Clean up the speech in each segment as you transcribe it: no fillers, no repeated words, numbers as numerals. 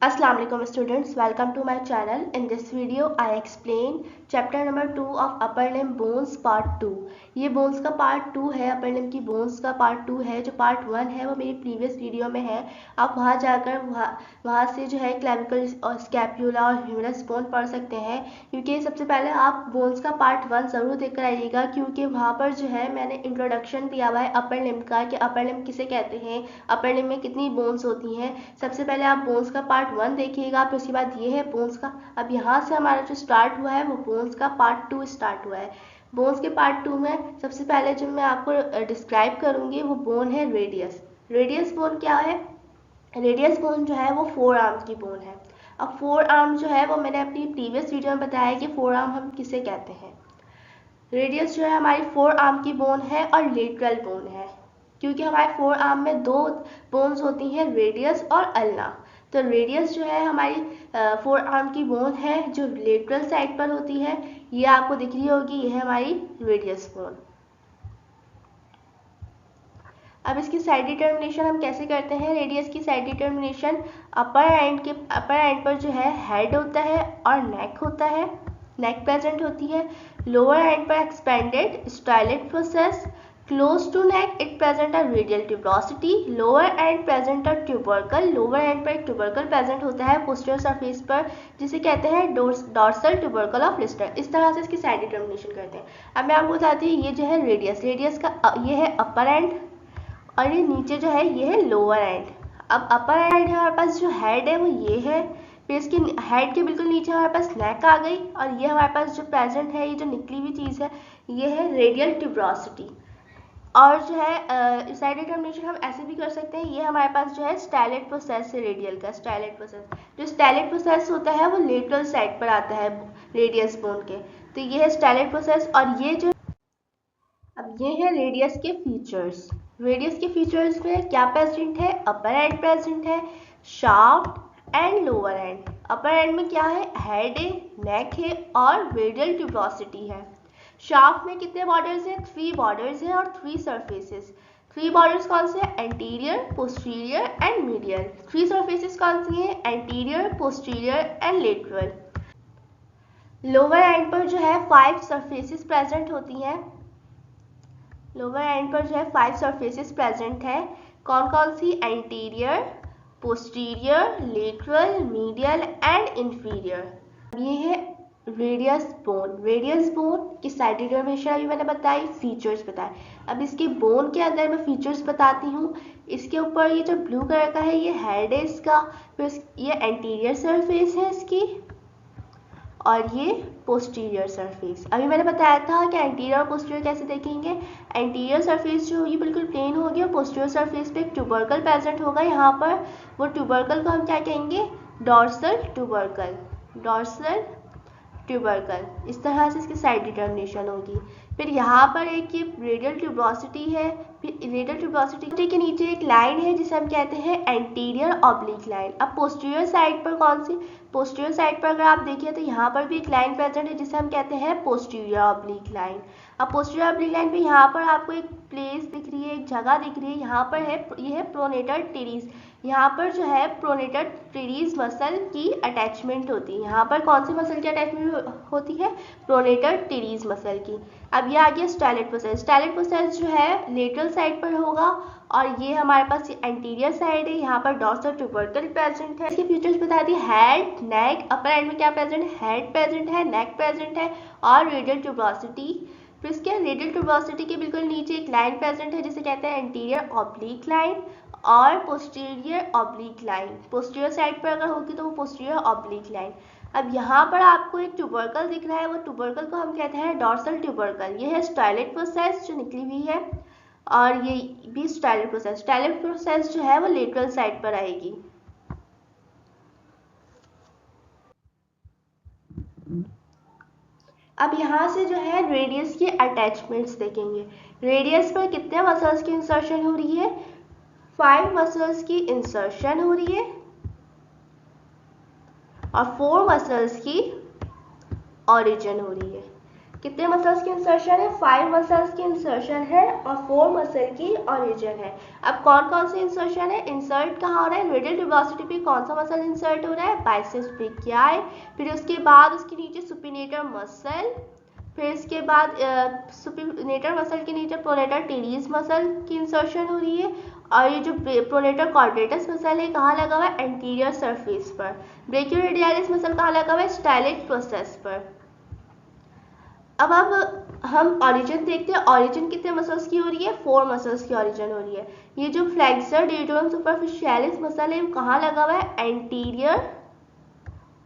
Assalamu alaikum students, welcome to my channel. In this video I explain chapter number 2 of upper limb bones part 2. ये bones का part 2 है, upper limb की bones का part 2 है. जो part 1 है वो मेरी previous video में है. आप वहाँ जाकर वहाँ से जो है clavicle और scapula और humerus bone पढ़ सकते हैं, क्योंकि सबसे पहले आप bones का part 1 ज़रूर देखकर आइएगा, क्योंकि वहाँ पर जो है मैंने introduction दिया हुआ है upper limb का कि upper limb किसे कहते हैं, upper limb में कितनी bones होती हैं. सबसे पहले आप बोन्स का पार्ट 1 देखिएगा, फिर उसके बाद ये है बोन्स का. अब यहाँ से हमारा जो स्टार्ट हुआ है वो बोन्स का पार्ट 2 स्टार्ट हुआ है. बोन्स के पार्ट 2 में सबसे पहले जो मैं आपको डिस्क्राइब करूँगी वो बोन है रेडियस. रेडियस बोन क्या है? रेडियस बोन जो है वो 4 आर्म की बोन है. अब 4 आर्म जो है वो मैंने अपनी प्रीवियस वीडियो में बताया कि 4 आर्म हम किसे कहते हैं. रेडियस जो है हमारी 4 आर्म की बोन है और लेटरल बोन है, क्योंकि हमारे 4 आर्म में दो बोन्स होती हैं, रेडियस और अल्ना. तो रेडियस जो है हमारी 4 आर्म की बोन है जो लेटरल साइड पर होती है. ये आपको दिख रही होगी, ये है हमारी रेडियस बोन. अब इसकी साइड डिटर्मिनेशन हम कैसे करते हैं? रेडियस की साइड डिटर्मिनेशन अपर एंड पर जो है हेड होता है और नेक होता है, नेक प्रेजेंट होती है. लोअर एंड पर expanded stylet process. Close to neck it present a radial tuberosity. Lower end present a tubercle. Lower end पर एक tubercle present होता है posterior surface पर, जिसे कहते हैं dorsal tubercle of Lister. इस तरह से इसकी side determination करते हैं. अब मैं आपको बताती हूँ, ये जो है रेडियस का ये है अपर एंड और ये नीचे जो है ये है लोअर एंड. अब अपर एंड है हमारे पास, जो हेड है वो ये है, फिर इसके हेड के बिल्कुल नीचे हमारे पास नेक आ गई, और ये हमारे पास जो प्रेजेंट है, ये जो निकली हुई चीज़ है, ये है रेडियल ट्यूबरोसिटी. और जो है साइड डिटर्मिनेशन हम ऐसे भी कर सकते हैं. ये हमारे पास जो है स्टाइलेट प्रोसेस है रेडियल का. स्टाइलेट प्रोसेस, जो स्टाइलेट प्रोसेस होता है वो लेटरल साइड पर आता है रेडियस बोन के. तो ये है स्टाइलेट प्रोसेस. और ये जो अब ये है रेडियस के फीचर्स. रेडियस के फीचर्स में क्या प्रेजेंट है? अपर एंड प्रेजेंट है, shaft and lower and. Upper end में क्या है? हेड है, नेक है और रेडियल ट्यूबरोसिटी है. शाफ्ट में कितने बॉर्डर्स हैं? 3 बॉर्डर्स हैं और 3 सरफेसेस. 3 बॉर्डर्स कौन से हैं? Anterior, posterior and medial. 3 surfaces कौन सी हैं? Anterior, posterior and lateral. Lower end पर जो है 5 सरफेसेस प्रेजेंट होती हैं. लोअर एंड पर जो है 5 सरफेसेस प्रेजेंट है. कौन कौन सी? Anterior, posterior, lateral, medial and inferior. ये है रेडियस बोन. रेडियस बोन की साइड डिटर्मिनेशन अभी मैंने बताई, फीचर्स बताए. अब इसके बोन के अंदर मैं फीचर्स बताती हूँ. इसके ऊपर ये जो ब्लू कलर का है ये हेड है इसका, फिर ये एंटीरियर सरफेस है इसकी, और ये पोस्टीरियर सरफेस. अभी मैंने बताया था कि एंटीरियर और पोस्टीरियर कैसे देखेंगे. एंटीरियर सरफेस जो होगी बिल्कुल प्लेन होगी, और पोस्टीरियर सरफेस पे एक ट्यूबरकल प्रेजेंट होगा यहाँ पर. वो ट्यूबरकल को हम क्या कहेंगे? Dorsal tubercle. Dorsal tubercle. इस तरह से इसकी साइड डिटर्मिनेशन होगी. फिर यहाँ पर एक ये रेडियल ट्यूबरोसिटी है. फिर रेडियल ट्यूबरोसिटी के नीचे एक लाइन है जिसे हम कहते हैं एंटीरियर ऑब्लिक लाइन. अब पोस्टीरियर साइड पर कौन सी? पोस्टीरियर साइड पर अगर आप देखिए तो यहाँ पर भी एक लाइन प्रेजेंट है जिसे हम कहते हैं पोस्टीरियर ऑब्लिक लाइन. अब पोस्टीरियर ऑब्लिक लाइन पे यहाँ पर आपको एक प्लेस दिख रही है, एक जगह दिख रही है. यहाँ पर है, ये है प्रोनेटर टेरिस. यहाँ पर जो है प्रोनेटर टेरिस मसल की अटैचमेंट होती है. यहाँ पर कौन सी मसल की अटैचमेंट होती है? प्रोनेटर टेरिस मसल की. अब ये आ गया स्टाइलेट प्रोसेस. स्टाइलेट प्रोसेस जो है लेटरल साइड पर होगा, और ये हमारे पास एंटीरियर साइड है. यहाँ पर डॉर्सल ट्यूबरकल प्रेजेंट है. इसके फीचर्स बता दिए. हेड, नेक. अपर एंड में क्या प्रेजेंट है? हेड प्रेजेंट है, नेक प्रेजेंट है और रेडियल ट्यूबरोसिटी. फिर इसके रेडियल ट्यूबरोसिटी के बिल्कुल नीचे एक लाइन प्रेजेंट है जिसे कहते हैं एंटीरियर ऑब्लिक लाइन और posterior oblique line. Posterior side पर अगर होगी तो वो पोस्टीरियर ऑब्लिक लाइन. अब यहाँ पर आपको एक ट्यूबरकल दिख रहा है, वो ट्यूबरकल को हम कहते हैं डॉर्सल ट्यूबरकल. ये है स्टाइलेट प्रोसेस जो निकली हुई है, और ये भी स्टाइलेट प्रोसेस. स्टाइलेट प्रोसेस जो है वो लेटरल साइड पर आएगी. अब यहाँ से जो है रेडियस की अटैचमेंट्स देखेंगे. रेडियस पर कितने मसल्स की इंसर्शन हो रही है? 5 मसल्स की इंसर्शन हो रही है और 4 मसल्स की ऑरिजिन हो रही है. कितने मसल्स की इंसर्शन है? 5 मसल्स की इंसर्शन है और 4 मसल की ओरिजिन है। अब कौन कौन से इंसर्शन है? इंसर्ट कहाँ हो रहा है? रेडियल ट्यूबरोसिटी पे कौन सा मसल इंसर्ट हो रहा है? Biceps brachii. फिर उसके बाद उसके नीचे सुपिनेटर मसल, फिर इसके बाद सुपिनेटर मसल के नीचे प्रोनेटर टेरिस मसल की इंसर्शन हो रही है। और ये जो प्रोनेटर क्वाड्रेटस मसल है कहाँ लगा हुआ है? एंटीरियर सरफेस पर। ब्रेकियोरेडियलिस मसल कहाँ लगा हुआ है? स्टाइलिक प्रोसेस पर। अब हम ओरिजिन देखते हैं। ओरिजिन कितने मसल्स की हो रही है? 4 मसल्स की ओरिजिन हो रही है। ये जो फ्लेक्सर डिटोरम सुपरफिशियलिस मसल है कहाँ लगा हुआ है? एंटीरियर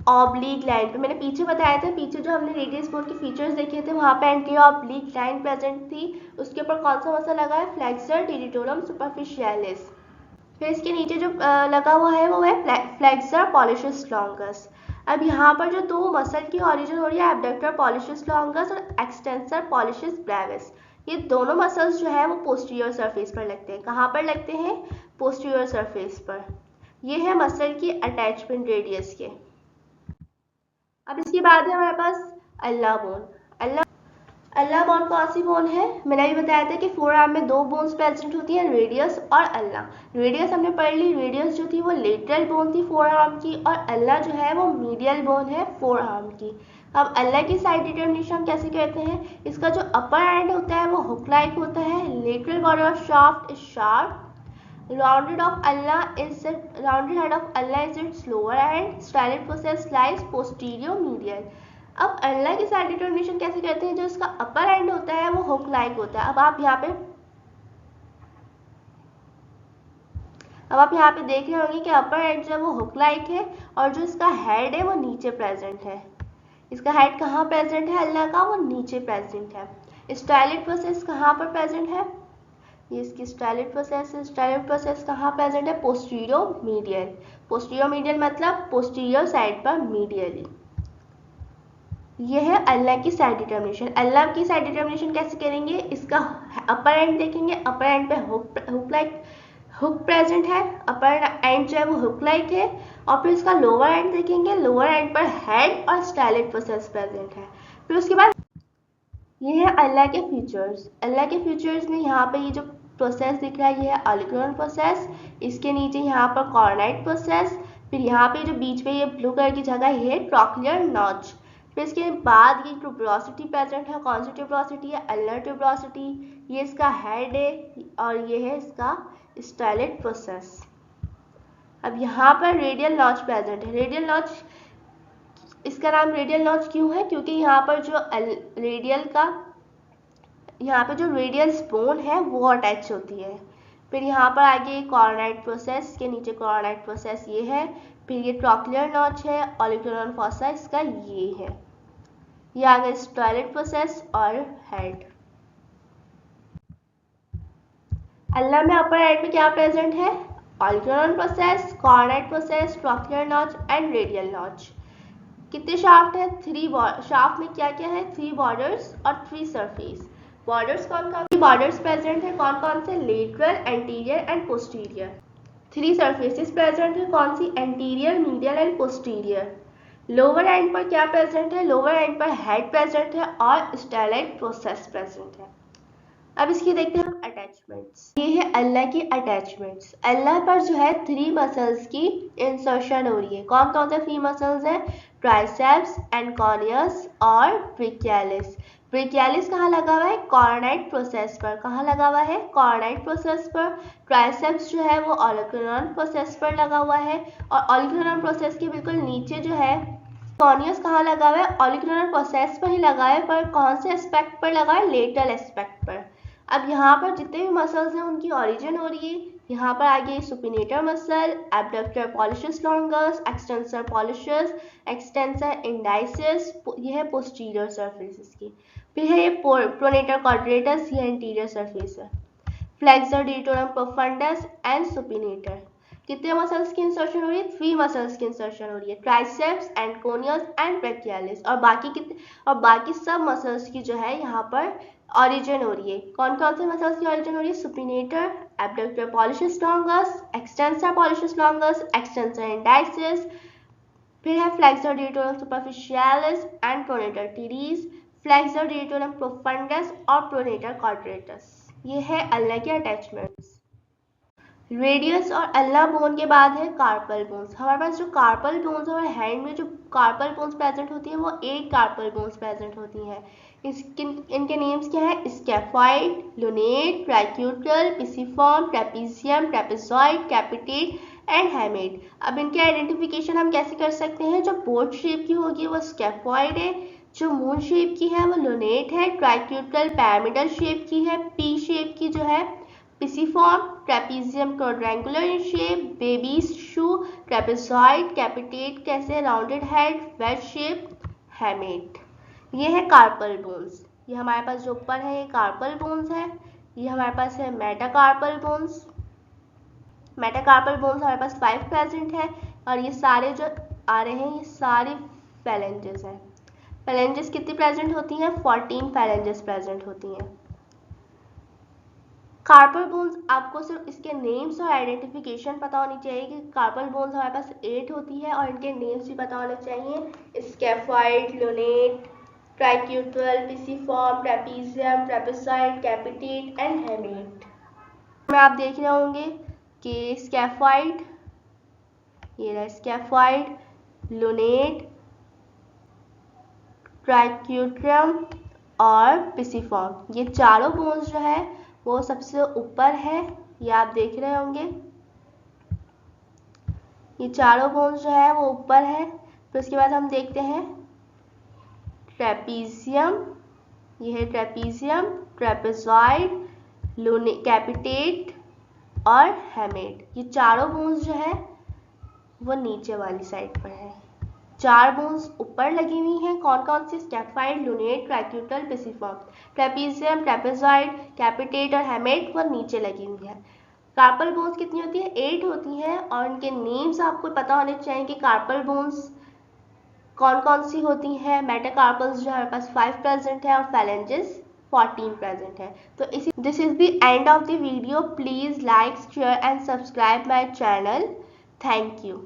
ऑब्लिक लाइन पे। मैंने पीछे बताया था, पीछे जो हमने रेडियस बोन के फीचर्स देखे थे वहाँ पे एंटीरियर ऑब्लिक लाइन प्रेजेंट थी। उसके ऊपर कौन सा मसल लगा है? Flexor digitorum superficialis. फिर इसके नीचे जो लगा हुआ है वो है फ्लेक्सर पॉलिशस लॉन्गस। अब यहाँ पर जो दो मसल की ओरिजिन हो रही है एब्डक्टर पॉलिशस लॉन्गस और एक्सटेंसर पॉलिशस ब्रेविस, ये दोनों मसल्स जो है वो पोस्टीरियर सरफेस पर लगते हैं। कहाँ पर लगते हैं? पोस्टीरियर सरफेस पर। ये है मसल की अटैचमेंट रेडियस के। अब इसके बाद है हमारे पास अल्ला बोन। अल्ला बोन कौन सी बोन है? मैंने अभी बताया था कि फोर आर्म में दो बोन्स प्रेजेंट होती हैं, रेडियस और अल्ला। रेडियस हमने पढ़ ली, रेडियस जो थी वो लेटरल बोन थी फोर आर्म की, और अल्ला जो है वो मीडियल बोन है फोर आर्म की। अब अल्ला की साइड डिटर्मिनेशन कैसे कहते हैं? इसका जो अपर एंड होता है वो हुक लाइक होता है, lateral border of shaft is sharp, rounded head of Allah is its lower end, stylic process lies posterior medial। अब अल्ला की साइड डिटर्मिनेशन कैसे करते हैं? जो इसका अपर एंड होता है वो हुक लाइक होता है। अब आप यहाँ पे देख रहे होंगे कि अपर एंड जो है वो हुक लाइक है और जो इसका हेड है वो नीचे प्रेजेंट है। इसका हेड कहाँ प्रेजेंट है अल्ला का? वो नीचे प्रेजेंट है। स्टाइलिक प्रोसेस कहाँ पर प्रेजेंट है? ये इसकी स्टाइलिक प्रोसेस है। स्टाइलिक प्रोसेस कहाँ प्रेजेंट है? Posterior medial. पोस्टीरियर मीडियल मतलब पोस्टीरियर साइड पर मीडियली। ये है अल्ला की साइड डिटर्मिनेशन। अल्ला की साइड डिटर्मिनेशन कैसे करेंगे? इसका अपर एंड देखेंगे, अपर एंड पे हुक प्रेजेंट है, अपर एंड जो है वो हुक लाइक है। और फिर इसका लोअर एंड देखेंगे, लोअर एंड पर हेड और स्टाइलिक प्रोसेस प्रेजेंट है। फिर उसके बाद ये है अल्लाह के फीचर्स। अल्लाह के फीचर्स में यहाँ पे ये जो प्रोसेस दिख रहा है ये है ऑलिगोन प्रोसेस। इसके नीचे यहाँ पर कॉर्नाइट प्रोसेस। फिर यहाँ पे जो बीच में ये ब्लू कलर की जगह ये है ट्रॉक्लियर नॉच। फिर इसके बाद ये ट्यूबरोसिटी प्रेजेंट है। कौन सी ट्यूबरोसिटी है? Ulnar tuberosity. ये इसका हेड है और ये है इसका स्टाइलिक प्रोसेस। अब यहाँ पर रेडियल नॉच प्रेजेंट है। रेडियल नॉच, इसका नाम रेडियल नॉच क्यों है? क्योंकि यहाँ पर जो रेडियल बोन है वो अटैच होती है। फिर यहाँ पर आगे कॉर्नाइट प्रोसेस, के नीचे कॉर्नाइट प्रोसेस ये है। फिर ये ट्रॉक्लियर नॉच है, ऑलिकुलर फॉसा इसका ये है। ये आगे स्टाइलिक प्रोसेस और हेड। अल्ला में अपर एंड में क्या प्रेजेंट है? Olecranon process, coronoid process, trochlear notch and radial notch. कितने शाफ्ट है? 3 शाफ्ट में क्या क्या है? 3 बॉर्डर्स और 3 सरफेस। बॉर्डर्स कौन कौन सी बॉर्डर्स प्रेजेंट है? कौन कौन से? Lateral, anterior and posterior. 3 surfaces present है। कौन सी? Anterior, medial and posterior. Lower end पर क्या प्रेजेंट है? लोअर एंड पर हेड प्रेजेंट है और स्टाइलाइट प्रोसेस प्रेजेंट है। अब इसकी देखते हैं हम अटैचमेंट्स। ये है अल्ला की अटैचमेंट्स। अल्ला पर जो है 3 मसल्स की इंसर्शन हो रही है। कौन कौन से 3 मसल्स हैं? ट्राइसेप्स, एंकोनियस और ब्रेकियालिस। ब्रेकियालिस कहाँ लगा हुआ है? कॉर्नाइट प्रोसेस पर। कहाँ लगा हुआ है? कॉर्नाइट प्रोसेस पर। ट्राइसेप्स जो है वो ऑलिकुलर प्रोसेस पर लगा हुआ है और ऑलिकुलर प्रोसेस के बिल्कुल नीचे जो है कॉर्नियस कहाँ लगा हुआ है? ऑलिकुलर प्रोसेस पर ही लगा है, पर कौन से एस्पेक्ट पर लगा है? लेटरल एस्पेक्ट पर। अब यहाँ पर जितने भी मसल्स हैं उनकी ओरिजिन हो रही है। यहाँ पर आगे supinator muscle, abductor pollicis longus, extensor pollicis, extensor indicis, ये है पोस्टीरियर सरफेस इसकी। फिर है ये प्रोनेटर क्वाड्रेटस, ये एंटीरियर सरफेस है। Flexor digitorum profundus and supinator. कितने मसल्स की इंसर्शन हो रही है? 3 मसल्स की इंसर्शन हो रही है, ट्राइसेप्स, एंकोनियस एंड ब्रेकियालिस। और बाकी सब मसल्स की जो है यहाँ पर ऑरिजिन हो रही है। कौन कौन से मसल्स की ऑरिजिन हो रही है? Supinator, abductor pollicis longus, extensor pollicis longus, extensor indicis. फिर है flexor digitorum superficialis and pronator teres, flexor digitorum profundus और प्रोनेटर क्वाड्रेटस। ये है अल्ना के अटैचमेंट्स। रेडियस और अल्ना बोन के बाद है कार्पल बोन्स। हमारे पास जो कार्पल बोन्स और हैंड में जो कार्पल बोन्स प्रेजेंट होती है वो 8 कार्पल बोन्स प्रेजेंट होती हैं। इनके नेम्स क्या है? Scaphoid, lunate, triquetral, pisiform, trapezium, trapezoid, capitate and hamate. अब इनके आइडेंटिफिकेशन हम कैसे कर सकते हैं? जो बोट शेप की होगी वो स्कैफॉइड है, जो मून शेप की है वो लुनेट है, ट्राइक्यूटल पैरामिडल शेप की है, पी शेप की जो है pisiform, trapezium quadrangular in shape, baby's shoe, trapezoid, capitate कैसे rounded head, wedge shape, hamate. ये है कार्पल बोन्स। ये हमारे पास जो ऊपर है ये कार्पल बोन्स है। ये हमारे पास है मेटाकार्पल बोन्स। मेटाकार्पल बोन्स हमारे पास 5 प्रेजेंट है और ये सारे जो आ रहे हैं ये सारे फैलेंजेस हैं। फैलेंजेस कितनी प्रेजेंट होती हैं? 14 फैलेंजेस प्रेजेंट होती हैं। कार्पल बोन्स आपको सिर्फ इसके नेम्स और आइडेंटिफिकेशन पता होनी चाहिए कि कार्पल बोन्स हमारे पास 8 होती है और इनके नेम्स भी पता होने चाहिए। Scaphoid, lunate, triquetral, pisiform, trapezium, trapezoid, capitate and hamate. में आप देख रहे होंगे कि स्कैफॉइड, ये रहा स्कैफॉइड, लुनेट, ट्राइक्यूट्रम और पिसिफॉर्म, ये चारों बोन्स जो है वो सबसे ऊपर है। ये आप देख रहे होंगे ये चारों बोन्स जो है वो ऊपर है। फिर उसके बाद हम देखते हैं ट्रेपीजियम, ये है ट्रेपीजियम, ट्रेपेजॉइड, कैपिटेट और हैमेट। ये चारों बोन्स जो है वो नीचे वाली साइड पर है। 4 बोन्स ऊपर लगी हुई हैं। कौन कौन सी? Scaphoid, lunate, triquetral, pisiform. Trapezium, trapezoid, capitate और हैमेट वो नीचे लगी हुई है। कार्पल बोन्स कितनी होती है? 8 होती हैं और इनके नेम्स आपको पता होने चाहिए कि कार्पल बोन्स कौन कौन सी होती हैं। मेटाकार्पल्स जो हमारे पास 5 प्रेजेंट है और फैलेंजेस 14 प्रेजेंट है। तो इसी this is the end of the video. Please like, share and subscribe my channel. Thank you.